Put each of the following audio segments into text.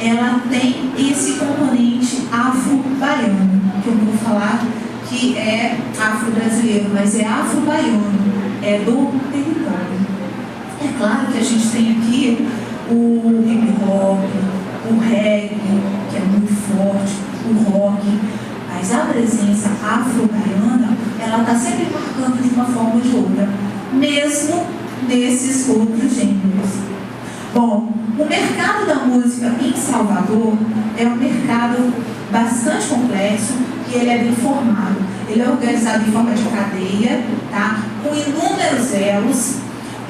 ela tem esse componente afro-baiano, que eu vou falar que é afro-brasileiro, mas é afro-baiano, é do território. É claro que a gente tem aqui o hip-hop, o reggae, que é muito forte, o rock, mas a presença afro-baiana, ela está sempre marcando de uma forma ou de outra, mesmo nesses outros gêneros. Bom, o mercado da música em Salvador é um mercado bastante complexo e ele é bem formado. Ele é organizado em forma de cadeia, tá? Com inúmeros elos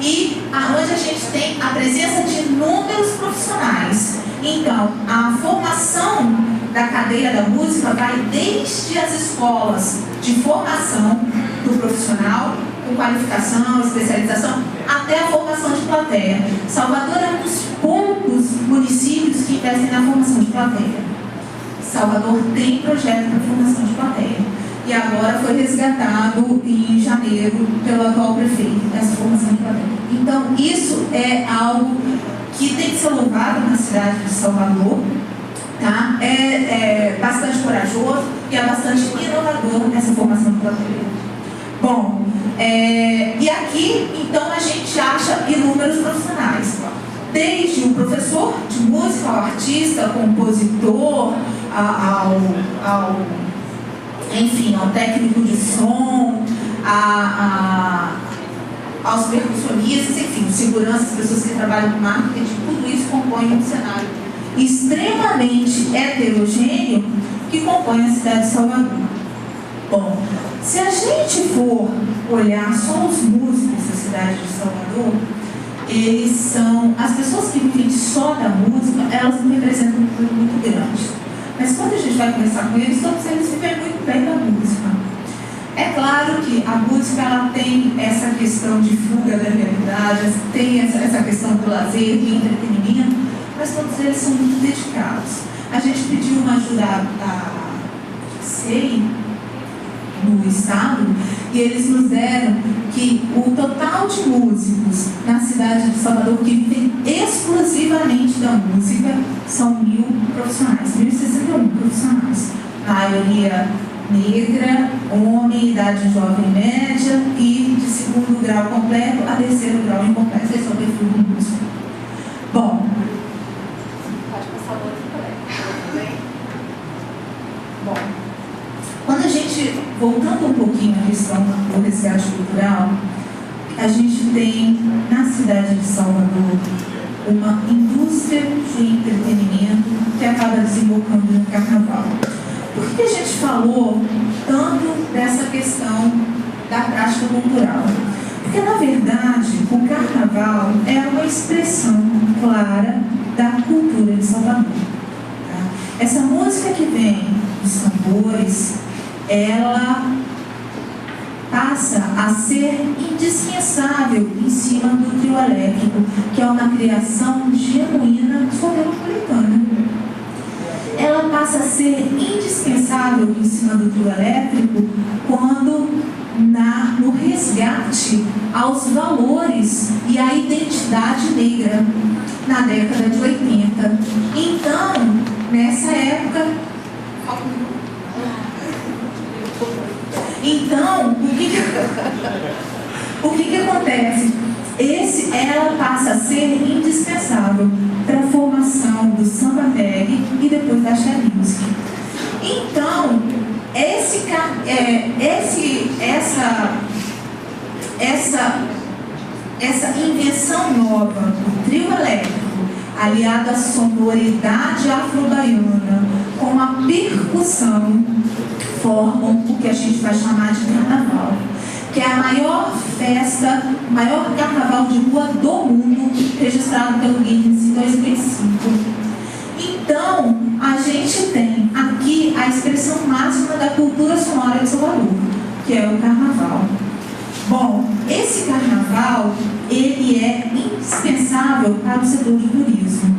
e onde a gente tem a presença de inúmeros profissionais. Então, a formação da cadeia da música vai desde as escolas de formação do profissional, com qualificação, especialização, até a formação de plateia. Salvador é um dos poucos municípios que investem na formação de plateia. Salvador tem projeto para formação de plateia. E agora foi resgatado em janeiro pelo atual prefeito, essa formação de plateia. Então, isso é algo que tem que ser louvado na cidade de Salvador, tá? É bastante corajoso e é bastante inovador essa formação de plateia. Bom, e aqui, então, a gente acha inúmeros profissionais. Desde o professor de música, ao artista, compositor, enfim, ao técnico de som, aos percussionistas, enfim, seguranças, pessoas que trabalham com marketing, tudo isso compõe um cenário extremamente heterogêneo que compõe a cidade de Salvador. Bom, se a gente for olhar só os músicos da cidade de Salvador, eles são, as pessoas que vivem só da música, elas não representam um público muito grande. Mas quando a gente vai conversar com eles, todos eles vivem muito bem da música. É claro que a música, ela tem essa questão de fuga da realidade, tem essa questão do lazer, do entretenimento, mas todos eles são muito dedicados. A gente pediu uma ajuda da SEI no estado e eles nos deram que o total de músicos na cidade de Salvador que vivem exclusivamente da música são 1.000 profissionais, 1.061 profissionais. A maioria negra, homem, idade jovem média e de segundo grau completo a terceiro grau incompleto. Esse é o perfil do músico. Bom, pode passar o outro colega. Bom, quando a gente, voltando um pouquinho à questão do resgate cultural, a gente tem na cidade de Salvador uma indústria de entretenimento que acaba desembocando no carnaval. Por que a gente falou tanto dessa questão da prática cultural? Porque, na verdade, o carnaval é uma expressão clara da cultura de Salvador. Tá? Essa música que vem dos tambores, ela passa a ser indispensável em cima do trio elétrico, que é uma criação genuína soteropolitana. Ela passa a ser indispensável em cima do trio elétrico quando no resgate aos valores e à identidade negra na década de 80. Então, nessa época, o que acontece? Ela passa a ser indispensável para a formação do samba reggae e depois da axé music. Então, essa invenção nova do trio elétrico, aliada à sonoridade afro-baiana, com a percussão, formam o que a gente vai chamar de carnaval, que é a maior festa, o maior carnaval de rua do mundo, registrado pelo Guinness em 2005. Então, a gente tem aqui a expressão máxima da cultura sonora de Salvador, que é o carnaval. Bom, esse carnaval, ele é indispensável para o setor de turismo.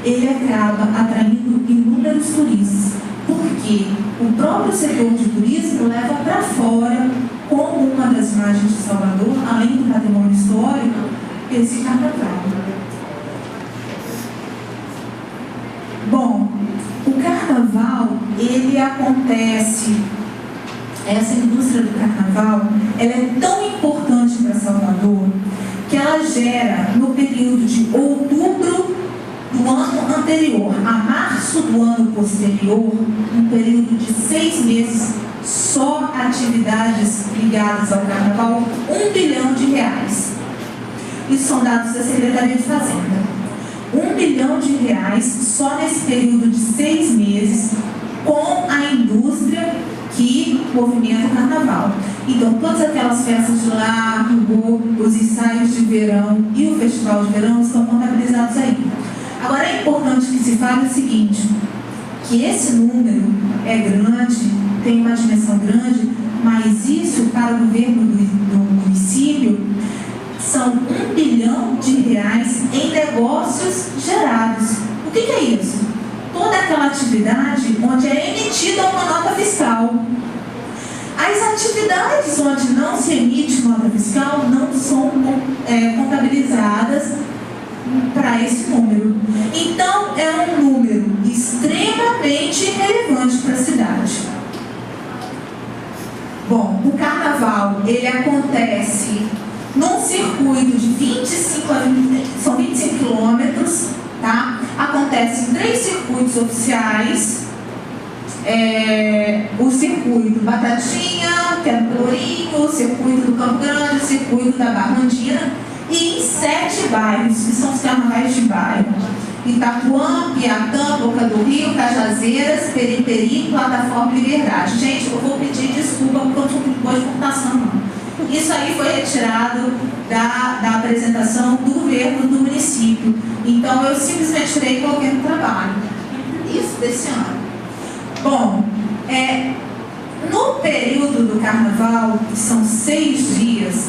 Ele acaba atraindo inúmeros turistas, porque o próprio setor de turismo leva para fora, como uma das margens de Salvador, além do patrimônio histórico, esse carnaval. Bom, carnaval, ele acontece, essa indústria do carnaval, ela é tão importante para Salvador, que ela gera, no período de outubro do ano anterior a março do ano posterior, um período de 6 meses, só atividades ligadas ao carnaval, R$1 bilhão. Isso são dados da Secretaria de Fazenda. R$1 bilhão só nesse período de 6 meses, com a indústria que movimenta o carnaval. Então, todas aquelas festas de largo, os ensaios de verão e o festival de verão estão contabilizados aí. Agora, é importante que se fale o seguinte, que esse número é grande, tem uma dimensão grande, mas isso, para o governo do município, são R$1 bilhão em negócios gerados. O que é isso? Toda aquela atividade onde é emitida uma nota fiscal. As atividades onde não se emite nota fiscal não são contabilizadas para esse número. Então, é um número extremamente relevante para a cidade. Bom, o carnaval, ele acontece num circuito de são 25 quilômetros, tá? Acontece em 3 circuitos oficiais. O circuito Batatinha, que é do Pelourinho, o circuito do Campo Grande, o circuito da Barrandina, e em 7 bairros, que são os carnavais de bairro: Itapuã, Piatã, Boca do Rio, Cajazeiras, Periperi, Plataforma e Liberdade. Gente, eu vou pedir desculpa porque eu não sou muito boa de computação, não. Isso aí foi retirado da apresentação do governo do município. Então, eu simplesmente tirei e coloquei no trabalho. Isso desse ano. Bom, no período do carnaval, que são 6 dias,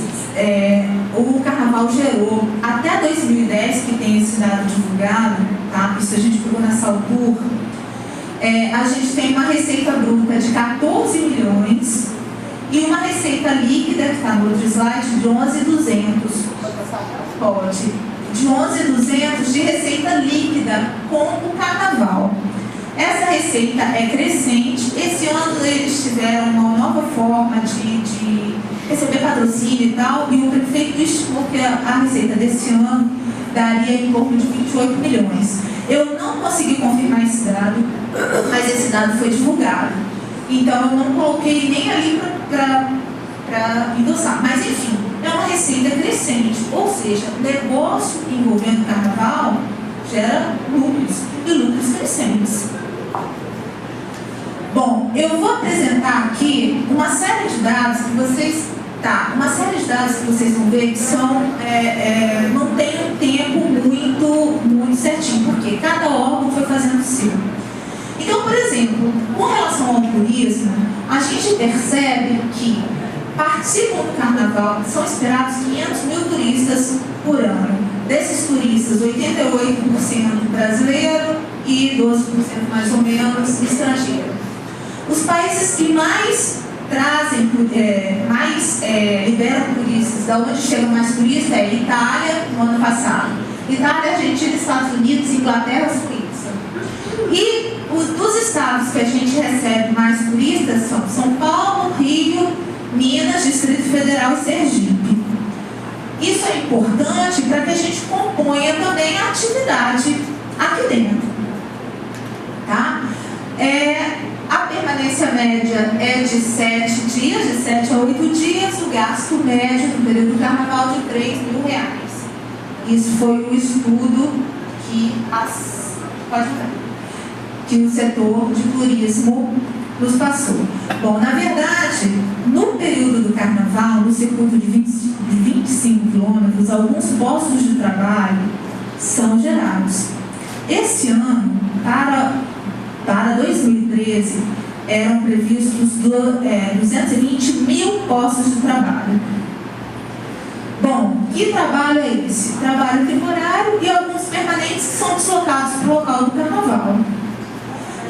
o carnaval gerou, até 2010, que tem esse dado divulgado, tá? Isso a gente pegou na Saltur, a gente tem uma receita bruta de 14 milhões e uma receita líquida, que está no outro slide, de 11.200. Pode. De 11.200 de receita líquida com o carnaval. Essa receita é crescente. Esse ano eles tiveram uma nova forma de receber patrocínio e tal, e o prefeito estimou que a receita desse ano daria em torno de 28 milhões. Eu não consegui confirmar esse dado, mas esse dado foi divulgado. Então eu não coloquei nem ali para endossar. Mas enfim, é uma receita crescente. Ou seja, o negócio envolvendo carnaval gera lucros, e lucros crescentes. Bom, eu vou apresentar aqui uma série de dados que vocês... uma série de dados que vocês vão ver que são, não tem um tempo muito certinho, porque cada órgão foi fazendo o seu. Então, por exemplo, com relação ao turismo, a gente percebe que participam do carnaval, são esperados 500 mil turistas por ano. Desses turistas, 88% brasileiro e 12% mais ou menos estrangeiro. Os países que mais trazem, liberam turistas, da onde chegam mais turistas, é Itália, no ano passado. Itália, Argentina, Estados Unidos, Inglaterra, Suíça. E dos estados que a gente recebe mais turistas são São Paulo, Rio, Minas, Distrito Federal e Sergipe. Isso é importante para que a gente componha também a atividade aqui dentro. Tá? A permanência média é de 7 dias, de 7 a 8 dias, o gasto médio no período do carnaval de R$3 mil. Isso foi o estudo que o setor de turismo nos passou. Bom, na verdade, no período do carnaval, no circuito de 25 quilômetros, alguns postos de trabalho são gerados. Esse ano, para 2013, eram previstos 220 mil postos de trabalho. Bom, que trabalho é esse? Trabalho temporário e alguns permanentes que são deslocados para o local do carnaval.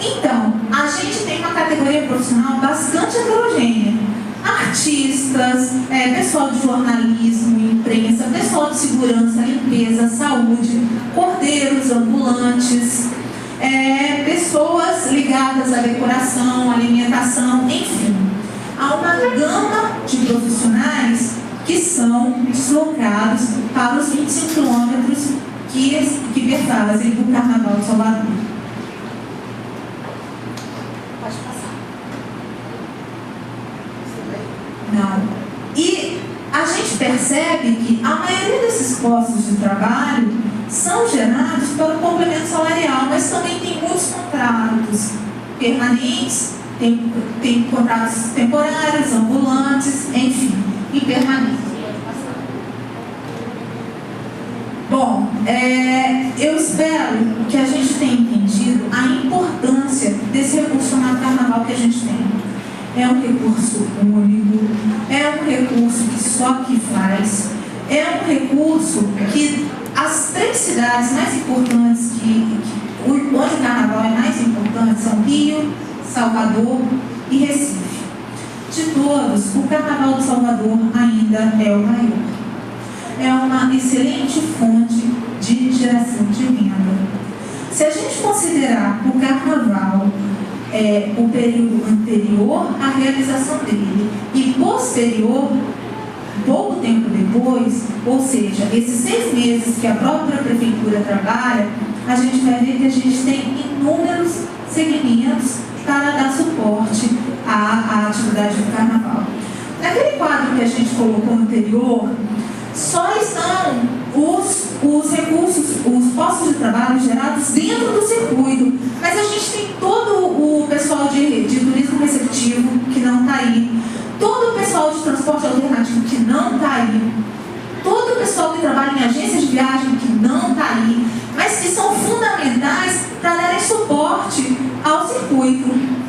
Então, a gente tem uma categoria profissional bastante heterogênea. Artistas, pessoal de jornalismo, imprensa, pessoal de segurança, limpeza, saúde, cordeiros, ambulantes, pessoas ligadas à decoração, alimentação, enfim. Há uma gama de profissionais que são deslocados para os 25 quilômetros que perfazem o Carnaval de Salvador. Pode passar. Não. E a gente percebe que a maioria desses postos de trabalho são gerados para o complemento salarial, mas também tem muitos contratos permanentes, tem contratos temporários, ambulantes, enfim, e permanentes. Bom, eu espero que a gente tenha entendido a importância desse recurso chamado Carnaval que a gente tem. É um recurso único, é um recurso que só que faz, é um recurso que as 3 cidades mais importantes, onde o Carnaval é mais importante, são Rio, Salvador e Recife. De todos, o Carnaval de Salvador ainda é o maior. É uma excelente fonte de geração de renda. Se a gente considerar o Carnaval o período anterior à realização dele e posterior, pouco tempo depois, ou seja, esses 6 meses que a própria prefeitura trabalha, a gente vai ver que a gente tem inúmeros segmentos para dar suporte à atividade do Carnaval. Naquele quadro que a gente colocou anterior, só estão os recursos, os postos de trabalho gerados dentro do circuito, mas a gente tem todo o pessoal de turismo receptivo que não está aí, todo o pessoal de transporte alternativo que não está aí, todo o pessoal que trabalha em agências de viagem que não está aí, mas que são fundamentais para darem suporte ao circuito.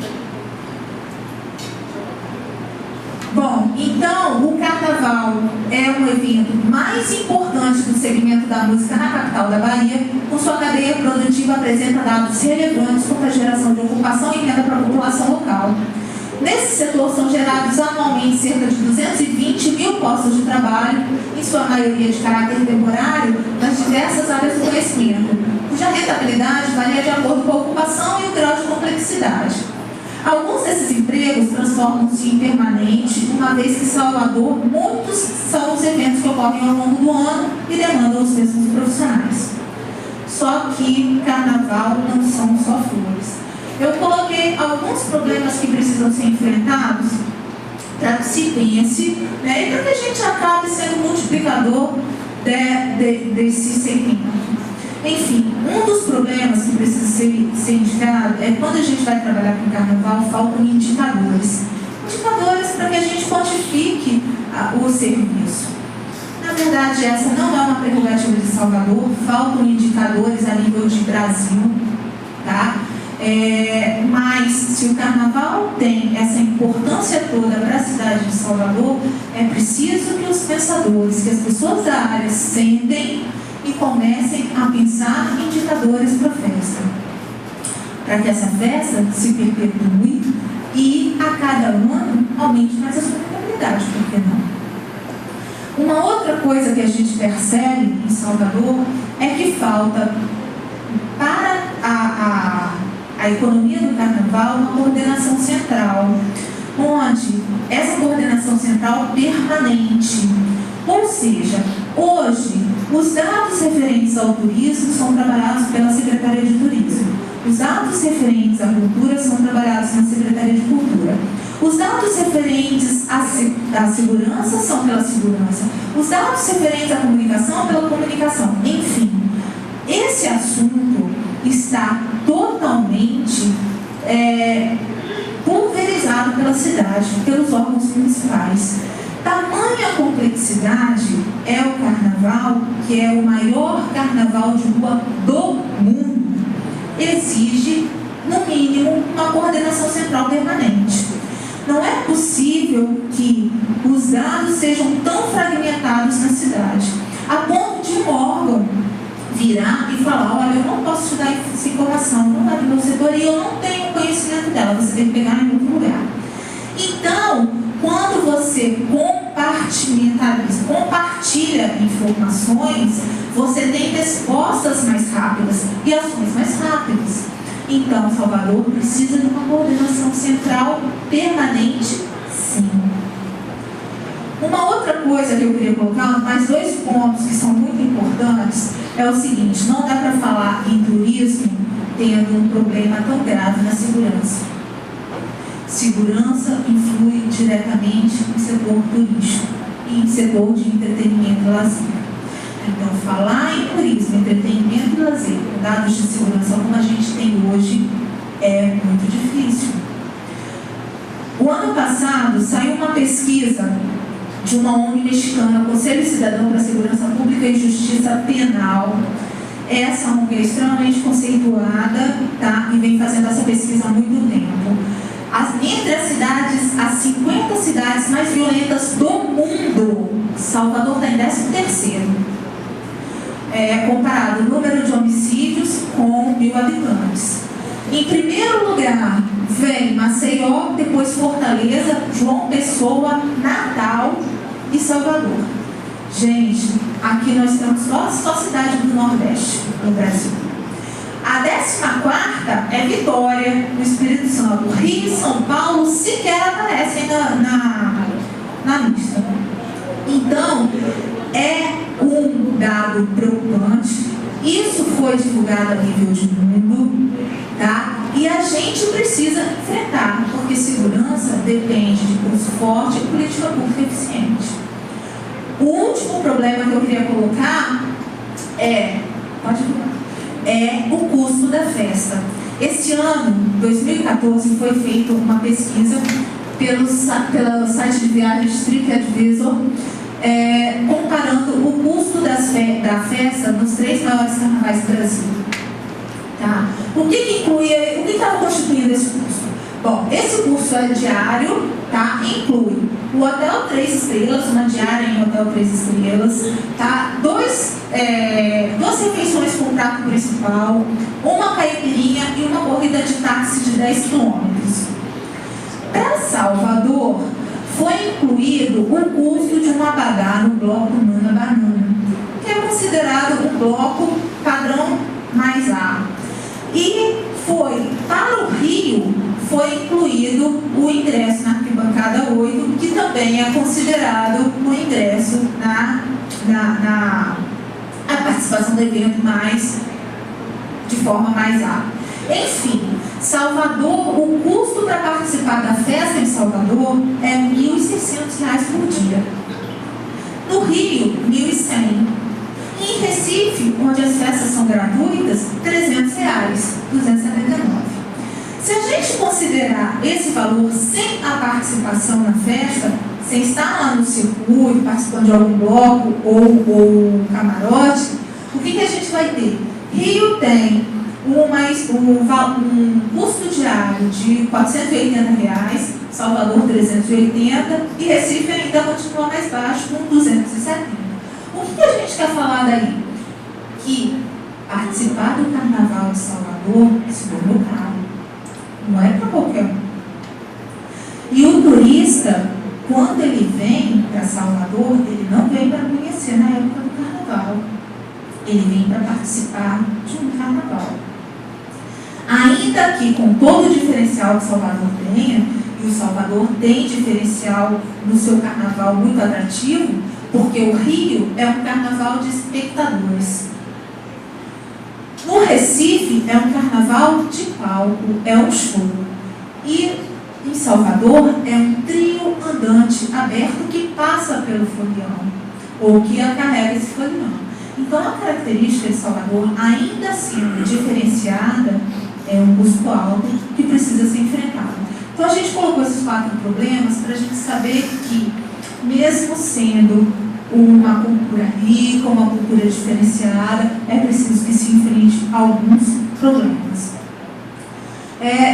Bom, então o Carnaval é um evento mais importante do segmento da música na capital da Bahia. Com sua cadeia produtiva apresenta dados relevantes quanto à geração de ocupação e renda para a população local. Nesse setor são gerados anualmente cerca de 220 mil postos de trabalho, em sua maioria de caráter temporário, nas diversas áreas do conhecimento, cuja rentabilidade varia de acordo com a ocupação e o grau de complexidade. Alguns desses empregos transformam-se em permanente, uma vez que em Salvador, muitos são os eventos que ocorrem ao longo do ano e demandam os mesmos profissionais. Só que Carnaval não são só flores. Eu coloquei alguns problemas que precisam ser enfrentados para que se pense, né, e para que a gente acabe sendo multiplicador desse segmento. Enfim, um dos problemas que precisa ser indicado é quando a gente vai trabalhar com o Carnaval, faltam indicadores. Indicadores para que a gente quantifique o serviço. Na verdade, essa não é uma prerrogativa de Salvador, faltam indicadores a nível de Brasil, tá? Mas se o Carnaval tem essa importância toda para a cidade de Salvador, é preciso que os pensadores, que as pessoas da área sentem e comecem a pensar em indicadores para a festa, para que essa festa se perpetue e a cada ano aumente mais a sua rentabilidade, por que não? Uma outra coisa que a gente percebe em Salvador é que falta para a economia do Carnaval uma coordenação central, onde essa coordenação central permanente, ou seja, hoje os dados referentes ao turismo são trabalhados pela Secretaria de Turismo, os dados referentes à cultura são trabalhados na Secretaria de Cultura, os dados referentes à segurança são pela segurança, os dados referentes à comunicação pela comunicação, enfim, esse assunto está totalmente pulverizado pela cidade, pelos órgãos municipais. Tamanha complexidade é o Carnaval, que é o maior carnaval de rua do mundo, exige, no mínimo, uma coordenação central permanente. Não é possível que os dados sejam tão fragmentados na cidade, a ponto de um órgão virar e falar: olha, eu não posso te dar essa informação, não é do meu setor e eu não tenho conhecimento dela, você tem que pegar em outro lugar. Então, quando você compartilha informações, você tem respostas mais rápidas e ações mais rápidas. Então, Salvador precisa de uma coordenação central permanente, sim. Uma outra coisa que eu queria colocar, mais dois pontos que são muito importantes, é o seguinte: não dá para falar em turismo tendo um problema tão grave na segurança. Segurança influi diretamente no setor turístico e no setor de entretenimento e lazer. Então, falar em turismo, entretenimento e lazer, dados de segurança como a gente tem hoje, é muito difícil. O ano passado saiu uma pesquisa de uma ONG mexicana, Conselho Cidadão para a Segurança Pública e Justiça Penal. Essa ONG é extremamente conceituada, tá? E vem fazendo essa pesquisa há muito tempo. Entre as cidades, as 50 cidades mais violentas do mundo, Salvador está em 13º. Comparado o número de homicídios com 1.000 habitantes. Em primeiro lugar, vem Maceió, depois Fortaleza, João Pessoa, Natal e Salvador. Gente, aqui nós temos só cidade do Nordeste, no Brasil. A 14ª é Vitória, no Espírito Santo. Rio e São Paulo sequer aparecem na lista. Então, é um dado preocupante. Isso foi divulgado a nível de mundo, tá? E a gente precisa enfrentar, porque segurança depende de curso forte e política pública eficiente. O último problema que eu queria colocar é o custo da festa. Esse ano, 2014, foi feita uma pesquisa pelo site de viagens TripAdvisor, comparando o custo da festa nos 3 maiores carnavais do Brasil. Tá? O que estava constituindo esse custo? Bom, esse custo é diário, tá? Inclui o hotel 3 estrelas, uma diária em hotel 3 estrelas, tá? Duas refeições com prato principal, uma caipirinha e uma corrida de táxi de 10 km. Para Salvador, foi incluído o custo de um abadá no bloco Nana Banana, que é considerado um bloco padrão mais A. E para o Rio, foi incluído o ingresso na arquibancada 8, que também é considerado um ingresso a participação do evento de forma mais A. Enfim, Salvador, o custo para participar da festa em Salvador é R$ 1.600 por dia. No Rio, R$ 1.100. Em Recife, onde as festas são gratuitas, R$ 300, R$ 279. Se a gente considerar esse valor sem a participação na festa, sem estar lá no circuito, participando de algum bloco ou camarote, o que a gente vai ter? Rio tem um custo diário de R$ 480, Salvador 380 e Recife ainda continua mais baixo com 270. O que a gente quer falar daí? Que participar do Carnaval de Salvador se tornou caro. Não é para qualquer um. E o turista, quando ele vem para Salvador, ele não vem para conhecer na época do Carnaval. Ele vem para participar de um Carnaval. Ainda que com todo o diferencial que Salvador tenha, e o Salvador tem diferencial no seu Carnaval muito atrativo, porque o Rio é um Carnaval de espectadores. No Recife é um Carnaval de palco, é um show. E em Salvador é um trio andante aberto que passa pelo folião, ou que carrega esse folião. Então a característica de Salvador, ainda sendo diferenciada, é um custo alto que precisa ser enfrentado. Então a gente colocou esses 4 problemas para a gente saber que, mesmo sendo uma cultura rica, uma cultura diferenciada, é preciso que se enfrente alguns problemas.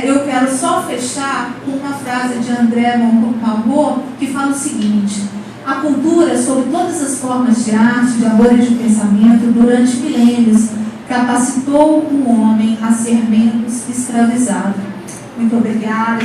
Eu quero só fechar com uma frase de André Malraux, que fala o seguinte: a cultura, sob todas as formas de arte, de amor e de pensamento, durante milênios, capacitou o homem a ser menos escravizado. Muito obrigada.